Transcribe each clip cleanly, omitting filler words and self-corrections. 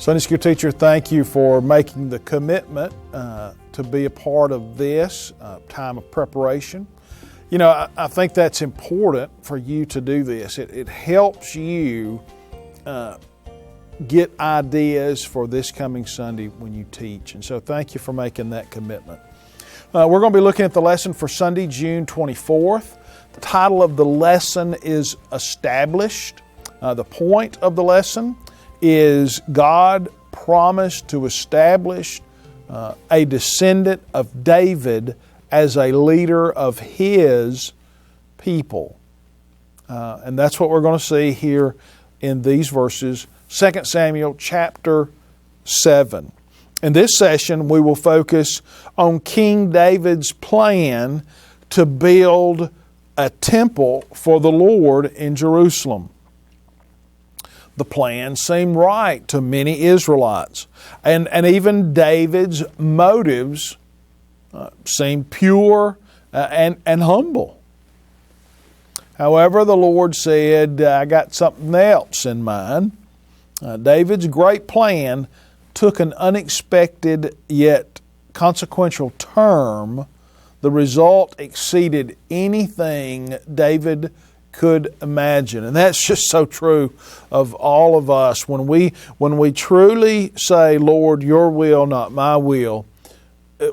Sunday school teacher, thank you for making the commitment to be a part of this time of preparation. You know, I think that's important for you to do this. It helps you get ideas for this coming Sunday when you teach. And so thank you for making that commitment. We're going to be looking at the lesson for Sunday, June 24th. The title of the lesson is Established. The point of the lesson is God promised to establish a descendant of David as a leader of His people. And that's what we're going to see here in these verses, 2 Samuel chapter 7. In this session, we will focus on King David's plan to build a temple for the Lord in Jerusalem. The plan seemed right to many Israelites, and even David's motives seemed pure and humble. However, the Lord said, I got something else in mind. David's great plan took an unexpected yet consequential turn. The result exceeded anything David could imagine. And that's just so true of all of us. When we truly say, Lord, your will, not my will,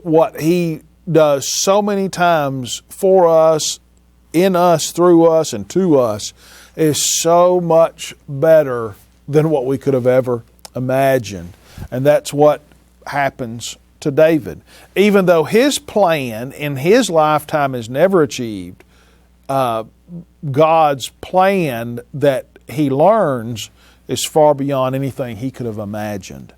what He does so many times for us, in us, through us, and to us is so much better than what we could have ever imagined. And that's what happens to David. Even though his plan in his lifetime is never achieved, God's plan that he learns is far beyond anything he could have imagined.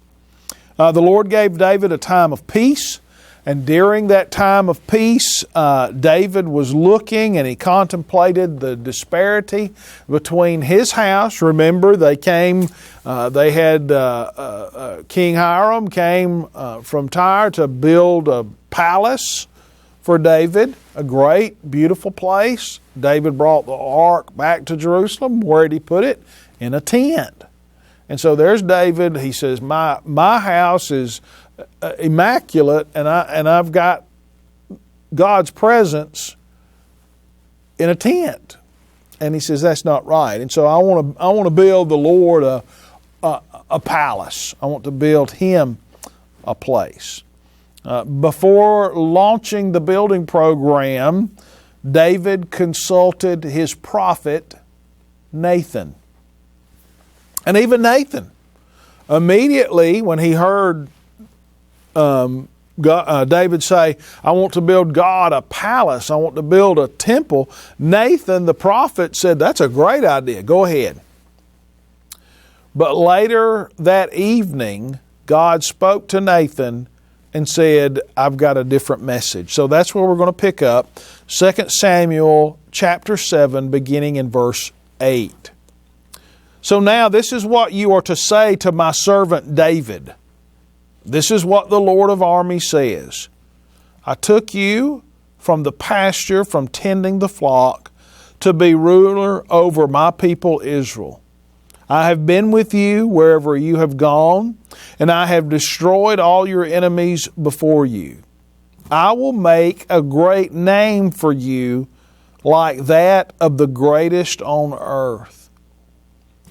The Lord gave David a time of peace, and during that time of peace, David was looking and he contemplated the disparity between his house. Remember, King Hiram came from Tyre to build a palace for David, a great, beautiful place. David brought the ark back to Jerusalem. Where did he put it? In a tent. And so there's David. He says, my house is immaculate, and I've got God's presence in a tent. And he says, that's not right. And so I want to build the Lord a palace. I want to build Him a place. Before launching the building program, David consulted his prophet, Nathan. And even Nathan, immediately when he heard David say, I want to build God a palace, I want to build a temple, Nathan the prophet said, that's a great idea, go ahead. But later that evening, God spoke to Nathan and said, I've got a different message. So that's where we're going to pick up 2 Samuel chapter 7, beginning in verse 8. So now this is what you are to say to my servant David. This is what the Lord of armies says. I took you from the pasture, from tending the flock, to be ruler over my people Israel. I have been with you wherever you have gone, and I have destroyed all your enemies before you. I will make a great name for you like that of the greatest on earth.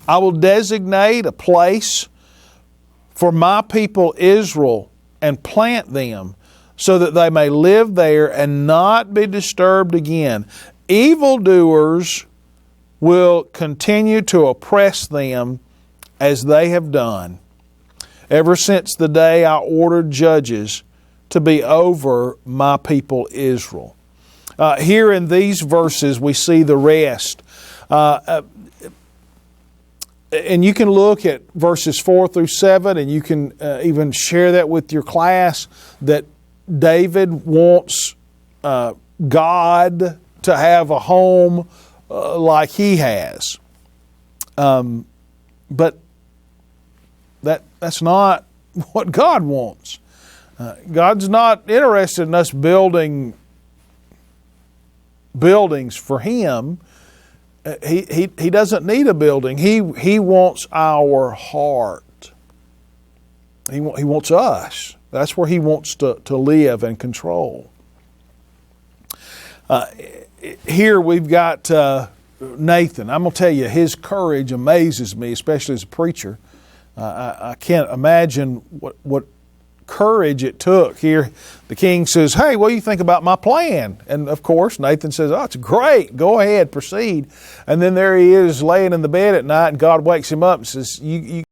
I will designate a place for my people Israel and plant them so that they may live there and not be disturbed again. Evildoers will continue to oppress them as they have done, ever since the day I ordered judges to be over my people Israel. Here in these verses we see the rest. And you can look at verses 4 through 7, and you can even share that with your class, that David wants God to have a home like he has. But that's not what God wants. God's not interested in us building buildings for Him. He doesn't need a building. He wants our heart. He wants us. That's where He wants to live and control. Here we've got Nathan. I'm going to tell you, his courage amazes me, especially as a preacher. I can't imagine what courage it took. Here the king says, hey, what do you think about my plan? And of course Nathan says, oh, it's great, go ahead, proceed. And then there he is laying in the bed at night, and God wakes him up and says, you